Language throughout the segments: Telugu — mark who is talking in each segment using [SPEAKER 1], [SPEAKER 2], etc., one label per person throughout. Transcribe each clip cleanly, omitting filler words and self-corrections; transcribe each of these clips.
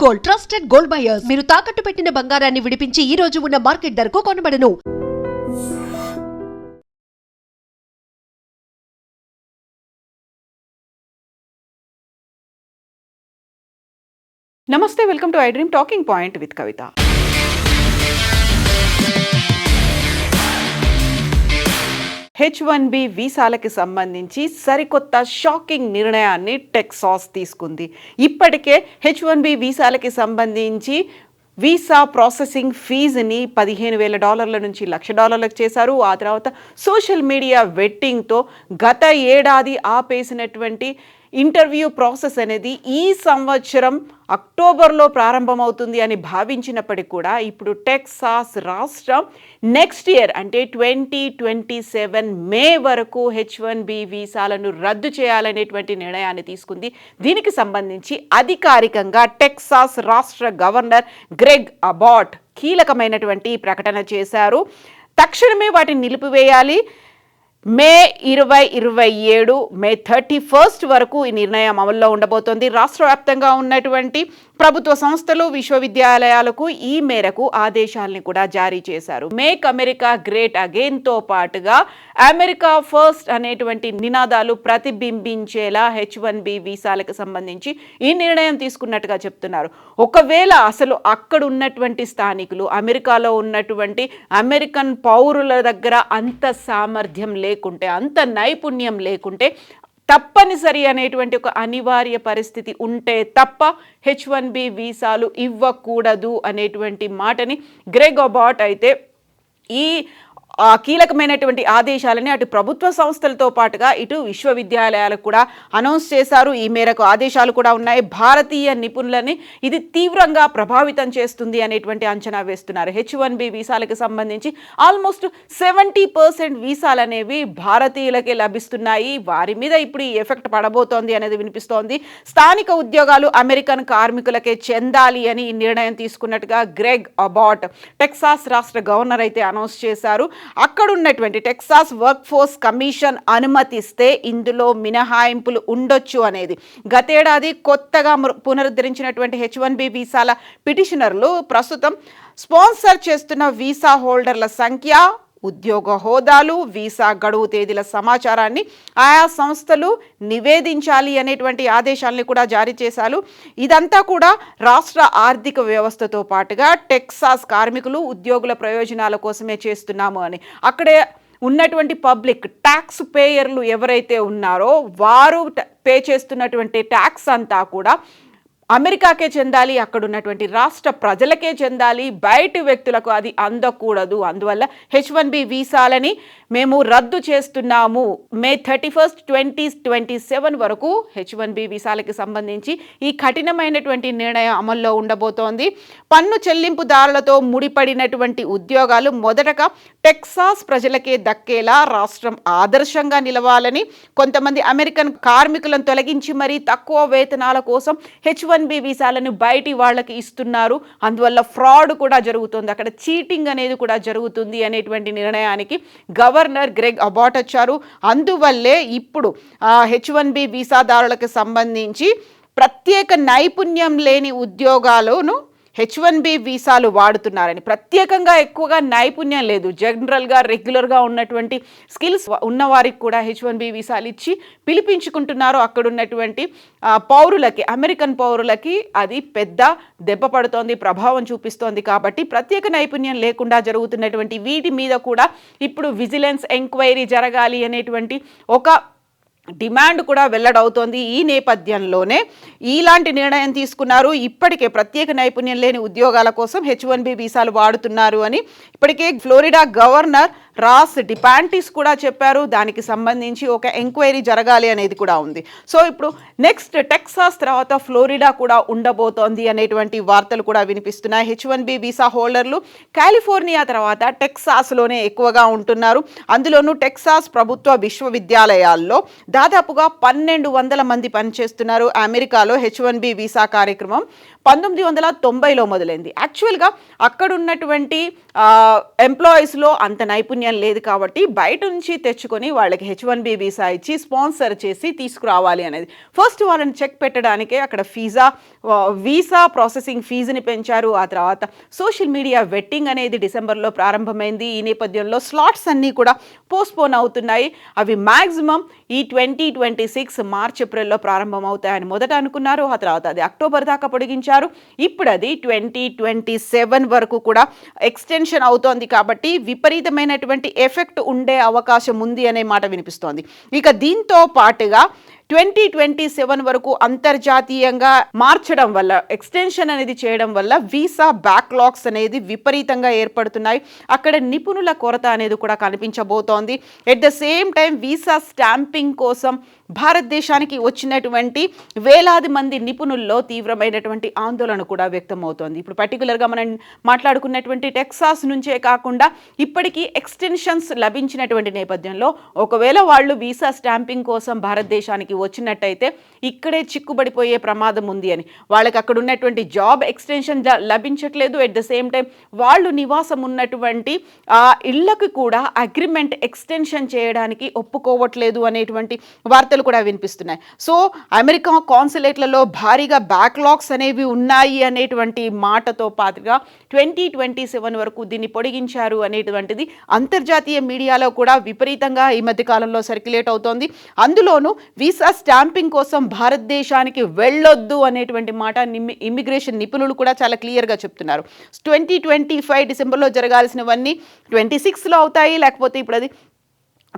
[SPEAKER 1] Gold, trusted gold buyers. మీరు తాకట్టు పెట్టిన బంగారాన్ని విడిపించి ఈ రోజు ఉన్న మార్కెట్ ధరకు కొనబడను.
[SPEAKER 2] నమస్తే, welcome to I dream talking point with Kavitha. H1B వీసాలకి సంబంధించి సరికొత్త షాకింగ్ నిర్ణయాన్ని టెక్సాస్ తీసుకుంది. ఇప్పటికే H1B వీసాలకి సంబంధించి వీసా ప్రాసెసింగ్ ఫీజుని $15,000 నుంచి $1,00,000 చేశారు. ఆ తర్వాత సోషల్ మీడియా వెట్టింగ్తో గత ఏడాది ఆపేసినటువంటి ఇంటర్వ్యూ ప్రాసెస్ అనేది ఈ సంవత్సరం అక్టోబర్లో ప్రారంభమవుతుంది అని భావించినప్పటికీ కూడా ఇప్పుడు టెక్సాస్ రాష్ట్రం నెక్స్ట్ ఇయర్ అంటే 2027 మే వరకు H1B వీసాలను రద్దు చేయాలనేటువంటి నిర్ణయాన్ని తీసుకుంది. దీనికి సంబంధించి అధికారికంగా టెక్సాస్ రాష్ట్ర గవర్నర్ గ్రెగ్ అబాట్ కీలకమైనటువంటి ప్రకటన చేశారు. తక్షణమే వాటిని నిలిపివేయాలి. మే 2027 మే 31 వరకు ఈ నిర్ణయం అమల్లో ఉండబోతోంది. రాష్ట్ర వ్యాప్తంగా ఉన్నటువంటి ప్రభుత్వ సంస్థలు, విశ్వవిద్యాలయాలకు ఈ మేరకు ఆదేశాలని కూడా జారీ చేశారు. మేక్ అమెరికా గ్రేట్ అగైన్తో పాటుగా అమెరికా ఫస్ట్ అనేటువంటి నినాదాలు ప్రతిబింబించేలా H1B వీసాలకు సంబంధించి ఈ నిర్ణయం తీసుకున్నట్టుగా చెప్తున్నారు. ఒకవేళ అసలు అక్కడ ఉన్నటువంటి స్థానికులు, అమెరికాలో ఉన్నటువంటి అమెరికన్ పౌరుల దగ్గర అంత సామర్థ్యం లేకుంటే, అంత నైపుణ్యం లేకుంటే, తప్పనిసరి అనేటువంటి ఒక అనివార్య పరిస్థితి ఉంటే తప్ప H1B వీసాలు ఇవ్వకూడదు అనేటువంటి మాటని గ్రెగ్ అబాట్ అయితే ఈ కీలకమైనటువంటి ఆదేశాలని అటు ప్రభుత్వ సంస్థలతో పాటుగా ఇటు విశ్వవిద్యాలయాలకు కూడా అనౌన్స్ చేశారు. ఈ మేరకు ఆదేశాలు కూడా ఉన్నాయి. భారతీయ నిపుణులని ఇది తీవ్రంగా ప్రభావితం చేస్తుంది అనేటువంటి అంచనా వేస్తున్నారు. H1B వీసాలకు సంబంధించి ఆల్మోస్ట్ 70% వీసాలు అనేవి భారతీయులకే లభిస్తున్నాయి. వారి మీద ఇప్పుడు ఈ ఎఫెక్ట్ పడబోతోంది అనేది వినిపిస్తోంది. స్థానిక ఉద్యోగాలు అమెరికన్ కార్మికులకే చెందాలి అని ఈ నిర్ణయం తీసుకున్నట్టుగా గ్రెగ్ అబాట్ టెక్సాస్ రాష్ట్ర గవర్నర్ అయితే అనౌన్స్ చేశారు. అక్కడ ఉన్నటువంటి టెక్సాస్ వర్క్ ఫోర్స్ కమిషన్ అనుమతిస్తే ఇందులో మినహాయింపులు ఉండొచ్చు అనేది. గతేడాది కొత్తగా పునరుద్ధరించినటువంటి H1B వీసాల పిటిషనర్లు ప్రస్తుతం స్పాన్సర్ చేస్తున్న వీసా హోల్డర్ల సంఖ్య, ఉద్యోగ హోదాలు, వీసా గడువు తేదీల సమాచారాన్ని ఆయా సంస్థలు నివేదించాలి అనేటువంటి ఆదేశాలని కూడా జారీ చేశారు. ఇదంతా కూడా రాష్ట్ర ఆర్థిక వ్యవస్థతో పాటుగా టెక్సాస్ కార్మికులు, ఉద్యోగుల ప్రయోజనాల కోసమే చేస్తున్నాము అని. అక్కడే ఉన్నటువంటి పబ్లిక్ ట్యాక్స్ పేయర్లు ఎవరైతే ఉన్నారో వారు పే చేస్తున్నటువంటి ట్యాక్స్ అంతా కూడా అమెరికాకే చెందాలి, అక్కడ ఉన్నటువంటి రాష్ట్ర ప్రజలకే చెందాలి, బయటి వ్యక్తులకు అది అందకూడదు. అందువల్ల H1B వీసాలని మేము రద్దు చేస్తున్నాము. మే 31, 2027 వరకు H1B వీసాలకి సంబంధించి ఈ కఠినమైనటువంటి నిర్ణయం అమల్లో ఉండబోతోంది. పన్ను చెల్లింపుదారులతో ముడిపడినటువంటి ఉద్యోగాలు మొదటగా టెక్సాస్ ప్రజలకే దక్కేలా రాష్ట్రం ఆదర్శంగా నిలవాలని, కొంతమంది అమెరికన్ కార్మికులను తొలగించి మరీ తక్కువ వేతనాల కోసం H1B వీసాలను బయటి వాళ్ళకి ఇస్తున్నారు. అందువల్ల ఫ్రాడ్ కూడా జరుగుతుంది, అక్కడ చీటింగ్ అనేది కూడా జరుగుతుంది అనేటువంటి నిర్ణయానికి గవర్నర్ గ్రెగ్ అబాట్ వచ్చారు. అందువల్లే ఇప్పుడు H1B వీసాదారులకు సంబంధించి ప్రత్యేక నైపుణ్యం లేని ఉద్యోగాలను H1B వీసాలు వాడుతున్నారని, ప్రత్యేకంగా ఎక్కువగా నైపుణ్యం లేదు, జనరల్గా రెగ్యులర్గా ఉన్నటువంటి స్కిల్స్ ఉన్నవారికి కూడా H1B వీసాలు ఇచ్చి పిలిపించుకుంటున్నారు. అక్కడ ఉన్నటువంటి పౌరులకి, అమెరికన్ పౌరులకి అది పెద్ద దెబ్బ పడుతోంది, ప్రభావం చూపిస్తోంది. కాబట్టి ప్రత్యేక నైపుణ్యం లేకుండా జరుగుతున్నటువంటి వీటి మీద కూడా ఇప్పుడు విజిలెన్స్ ఎంక్వైరీ జరగాలి అనేటువంటి ఒక డిమాండ్ కూడా వెల్లడవుతోంది. ఈ నేపథ్యంలోనే ఇలాంటి నిర్ణయం తీసుకున్నారు. ఇప్పటికే ప్రత్యేక నైపుణ్యం లేని ఉద్యోగాల కోసం H1B వీసాలు వాడుతున్నారు అని ఇప్పటికే ఫ్లోరిడా గవర్నర్ రాస్ డిపాంటిస్ కూడా చెప్పారు. దానికి సంబంధించి ఒక ఎంక్వైరీ జరగాలి అనేది కూడా ఉంది. సో ఇప్పుడు నెక్స్ట్ టెక్సాస్ తర్వాత ఫ్లోరిడా కూడా ఉండబోతోంది అనేటువంటి వార్తలు కూడా వినిపిస్తున్నాయి. H1B వీసా హోల్డర్లు కాలిఫోర్నియా తర్వాత టెక్సాస్లోనే ఎక్కువగా ఉంటున్నారు. అందులోనూ టెక్సాస్ ప్రభుత్వ విశ్వవిద్యాలయాల్లో దాదాపుగా 1,200 మంది పనిచేస్తున్నారు. అమెరికాలో H1B వీసా కార్యక్రమం 1990లో మొదలైంది. యాక్చువల్గా అక్కడ ఉన్నటువంటి ఎంప్లాయీస్లో అంత నైపుణ్యం లేదు కాబట్టి బయట నుంచి తెచ్చుకొని వాళ్ళకి H1B వీసా ఇచ్చి స్పాన్సర్ చేసి తీసుకురావాలి అనేది. ఫస్ట్ వాళ్ళని చెక్ పెట్టడానికే అక్కడ వీసా ప్రాసెసింగ్ ఫీజుని పెంచారు. ఆ తర్వాత సోషల్ మీడియా వెట్టింగ్ అనేది డిసెంబర్లో ప్రారంభమైంది. ఈ నేపథ్యంలో స్లాట్స్ అన్నీ కూడా పోస్ట్పోన్ అవుతున్నాయి. అవి మ్యాక్సిమం ఈ 2026 మార్చ్ ఏప్రిల్లో ప్రారంభం అవుతాయని మొదట అనుకున్నారు. ఆ తర్వాత అది అక్టోబర్ దాకా పొడిగించారు. ఇప్పుడు అది 2027 వరకు కూడా ఎక్స్టెన్షన్ అవుతోంది. కాబట్టి విపరీతమైనటువంటి ఎఫెక్ట్ ఉండే అవకాశం ఉంది అనే మాట వినిపిస్తోంది. ఇక దీంతో పాటుగా 2027 వరకు అంతర్జాతీయంగా మార్చడం వల్ల, ఎక్స్టెన్షన్ అనేది చేయడం వల్ల వీసా బ్యాక్లాగ్స్ అనేది విపరీతంగా ఏర్పడుతున్నాయి. అక్కడ నిపుణుల కొరత అనేది కూడా కనిపించబోతోంది. At the same time visa stamping కోసం భారతదేశానికి వచ్చినటువంటి వేలాది మంది నిపుణుల్లో తీవ్రమైనటువంటి ఆందోళన కూడా వ్యక్తమవుతోంది. ఇప్పుడు పర్టికులర్గా మనం మాట్లాడుకున్నటువంటి టెక్సాస్ నుంచే కాకుండా ఇప్పటికీ ఎక్స్టెన్షన్స్ లభించినటువంటి నేపథ్యంలో ఒకవేళ వాళ్ళు వీసా స్టాంపింగ్ కోసం భారతదేశానికి వచ్చినట్టయితే ఇక్కడే చిక్కుబడిపోయే ప్రమాదం ఉంది అని. వాళ్ళకి అక్కడ ఉన్నటువంటి జాబ్ ఎక్స్టెన్షన్ లభించట్లేదు. ఎట్ ద సేమ్ టైం వాళ్ళు నివాసం ఉన్నటువంటి ఇళ్లకు కూడా అగ్రిమెంట్ ఎక్స్టెన్షన్ చేయడానికి ఒప్పుకోవట్లేదు అనేటువంటి వార్తలు కూడా వినిపిస్తున్నాయి. సో అమెరికా కాన్సులేట్లలో భారీగా బ్యాక్లాగ్స్ అనేవి ఉన్నాయి అనేటువంటి మాటతో పాటుగా 2027 వరకు దీన్ని పొడిగించారు అనేటువంటిది అంతర్జాతీయ మీడియాలో కూడా విపరీతంగా ఈ మధ్య కాలంలో సర్క్యులేట్ అవుతోంది. అందులోనూ వీసా స్టాంపింగ్ కోసం భారతదేశానికి వెళ్ళొద్దు అనేటువంటి మాట ఇమ్మిగ్రేషన్ నిపుణులు కూడా చాలా క్లియర్గా చెప్తున్నారు. 2025 డిసెంబర్లో జరగాల్సినవన్నీ 26లో అవుతాయి, లేకపోతే ఇప్పుడు అది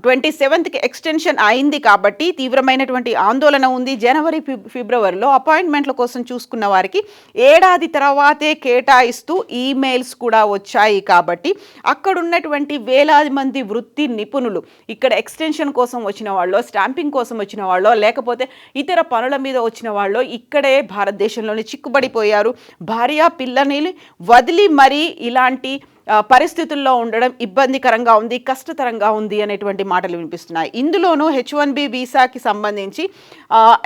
[SPEAKER 2] 27కి ఎక్స్టెన్షన్ అయింది. కాబట్టి తీవ్రమైనటువంటి ఆందోళన ఉంది. జనవరి ఫిబ్రవరిలో అపాయింట్మెంట్ల కోసం చూసుకున్న వారికి ఏడాది తర్వాతే కేటాయిస్తూ ఈమెయిల్స్ కూడా వచ్చాయి. కాబట్టి అక్కడ ఉన్నటువంటి వేలాది మంది వృత్తి నిపుణులు ఇక్కడ ఎక్స్టెన్షన్ కోసం వచ్చిన వాళ్ళు, స్టాంపింగ్ కోసం వచ్చిన వాళ్ళు, లేకపోతే ఇతర పనుల మీద వచ్చిన వాళ్ళు ఇక్కడే భారతదేశంలోనే చిక్కుబడిపోయారు. భార్య పిల్లని వదిలి మరీ ఇలాంటి పరిస్థితుల్లో ఉండడం ఇబ్బందికరంగా ఉంది, కష్టతరంగా ఉంది అనేటువంటి మాటలు వినిపిస్తున్నాయి. ఇందులోనూ H1B వీసాకి సంబంధించి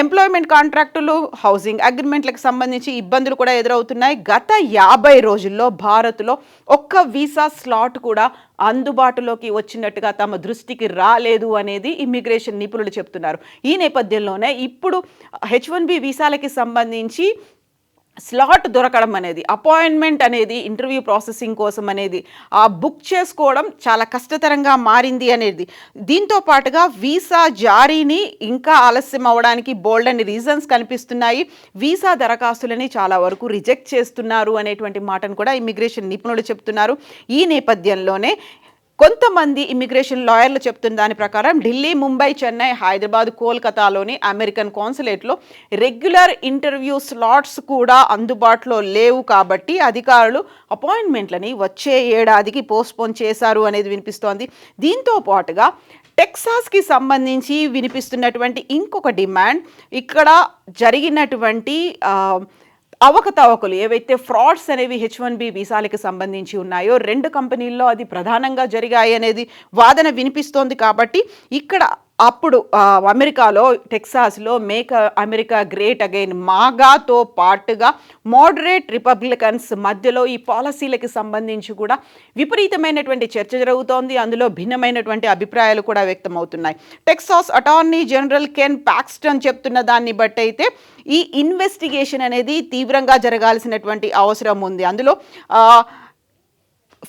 [SPEAKER 2] ఎంప్లాయ్మెంట్ కాంట్రాక్టులు, హౌసింగ్ అగ్రిమెంట్లకు సంబంధించి ఇబ్బందులు కూడా ఎదురవుతున్నాయి. గత 50 రోజుల్లో భారత్లో ఒక్క వీసా స్లాట్ కూడా అందుబాటులోకి వచ్చినట్టుగా తమ దృష్టికి రాలేదు అనేది ఇమ్మిగ్రేషన్ నిపుణులు చెప్తున్నారు. ఈ నేపథ్యంలోనే ఇప్పుడు H1B వీసాలకి సంబంధించి స్లాట్ దొరకడం అనేది, అపాయింట్మెంట్ అనేది ఇంటర్వ్యూ ప్రాసెసింగ్ కోసం అనేది బుక్ చేసుకోవడం చాలా కష్టతరంగా మారింది అనేది. దీంతో పాటుగా వీసా జారీని ఇంకా ఆలస్యం అవ్వడానికి బోల్డ్ అని రీజన్స్ కనిపిస్తున్నాయి. వీసా దరఖాస్తులని చాలా వరకు రిజెక్ట్ చేస్తున్నారు అనేటువంటి మాటను కూడా ఇమ్మిగ్రేషన్ నిపుణులు చెప్తున్నారు. ఈ నేపథ్యంలోనే కొంతమంది ఇమిగ్రేషన్ లాయర్లు చెప్తున్న దాని ప్రకారం ఢిల్లీ, ముంబై, చెన్నై, హైదరాబాద్, కోల్కతాలోని అమెరికన్ కాన్సులేట్లో రెగ్యులర్ ఇంటర్వ్యూ స్లాట్స్ కూడా అందుబాటులో లేవు. కాబట్టి అధికారులు అపాయింట్మెంట్లని వచ్చే ఏడాదికి పోస్ట్పోన్ చేశారు అనేది వినిపిస్తోంది. దీంతో పాటుగా టెక్సాస్కి సంబంధించి వినిపిస్తున్నటువంటి ఇంకొక డిమాండ్, ఇక్కడ జరిగినటువంటి అవకతవకలు ఏవైతే ఫ్రాడ్స్ అనేవి H1B వీసాలకు సంబంధించి ఉన్నాయో 2 కంపెనీల్లో అది ప్రధానంగా జరిగాయి అనేది వాదన వినిపిస్తోంది. కాబట్టి ఇక్కడ అప్పుడు అమెరికాలో టెక్సాస్లో మేక్ అమెరికా గ్రేట్ అగైన్ మాగాతో పాటుగా మోడరేట్ రిపబ్లికన్స్ మధ్యలో ఈ పాలసీలకు సంబంధించి కూడా విపరీతమైనటువంటి చర్చ జరుగుతోంది. అందులో భిన్నమైనటువంటి అభిప్రాయాలు కూడా వ్యక్తమవుతున్నాయి. టెక్సాస్ అటార్నీ జనరల్ కెన్ పాక్స్టన్ చెప్తున్న దాన్ని బట్టి అయితే ఈ ఇన్వెస్టిగేషన్ అనేది తీవ్రంగా జరగాల్సినటువంటి అవసరం ఉంది. అందులో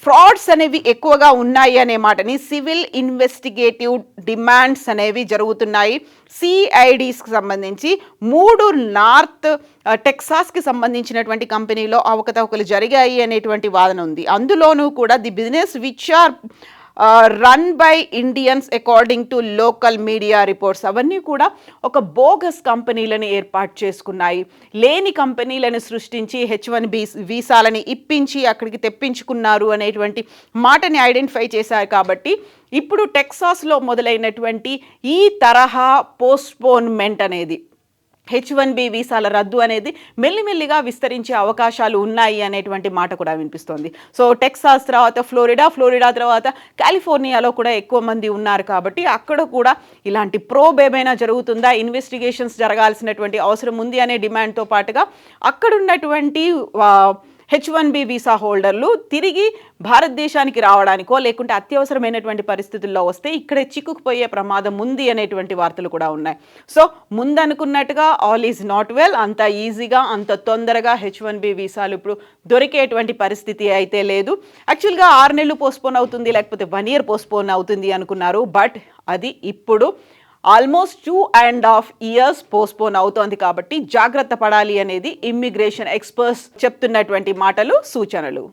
[SPEAKER 2] ఫ్రాడ్స్ అనేవి ఎక్కువగా ఉన్నాయి అనే మాటని, సివిల్ ఇన్వెస్టిగేటివ్ డిమాండ్స్ అనేవి జరుగుతున్నాయి. సిఐడిస్కి సంబంధించి 3 నార్త్ టెక్సాస్కి సంబంధించినటువంటి కంపెనీలో అవకతవకలు జరిగాయి అనేటువంటి వాదన ఉంది. అందులోనూ కూడా the business which are run by Indians according to local media reports అవన్నీ కూడా ఒక బోగస్ కంపెనీలను ఏర్పాటు చేసుకున్నాయి. లేని కంపెనీలను సృష్టించి H1B వీసాలని ఇప్పించి అక్కడికి తెప్పించుకున్నారు అనేటువంటి మాటని ఐడెంటిఫై చేశారు. కాబట్టి ఇప్పుడు టెక్సాస్లో మొదలైనటువంటి ఈ తరహా పోస్ట్పోన్మెంట్ అనేది H1B వీసాల రద్దు అనేది మెల్లిమెల్లిగా విస్తరించే అవకాశాలు ఉన్నాయి అనేటువంటి మాట కూడా వినిపిస్తోంది. సో టెక్సాస్ తర్వాత ఫ్లోరిడా తర్వాత కాలిఫోర్నియాలో కూడా ఎక్కువ మంది ఉన్నారు కాబట్టి అక్కడ కూడా ఇలాంటి ప్రోబ్ ఏమైనా జరుగుతుందా, ఇన్వెస్టిగేషన్స్ జరగాల్సినటువంటి అవసరం ఉంది అనే డిమాండ్తో పాటుగా అక్కడ ఉన్నటువంటి H1B వీసా హోల్డర్లు తిరిగి భారతదేశానికి రావడానికో లేకుంటే అత్యవసరమైనటువంటి పరిస్థితుల్లో వస్తే ఇక్కడే చిక్కుకుపోయే ప్రమాదం ఉంది అనేటువంటి వార్తలు కూడా ఉన్నాయి. సో ముందనుకున్నట్టుగా ఆల్ ఈజ్ నాట్ వెల్, అంత ఈజీగా అంత తొందరగా H1B వీసాలు ఇప్పుడు దొరికేటువంటి పరిస్థితి అయితే లేదు. యాక్చువల్గా 6 నెలలు పోస్ట్పోన్ అవుతుంది, లేకపోతే 1 year పోస్ట్పోన్ అవుతుంది అనుకున్నారు. బట్ అది ఇప్పుడు ఆల్మోస్ట్ 2.5 years పోస్ట్పోన్ అవుతోంది. కాబట్టి జాగ్రత్త పడాలి అనేది ఇమ్మిగ్రేషన్ ఎక్స్పర్ట్స్ చెప్తున్నటువంటి మాటలు, సూచనలు.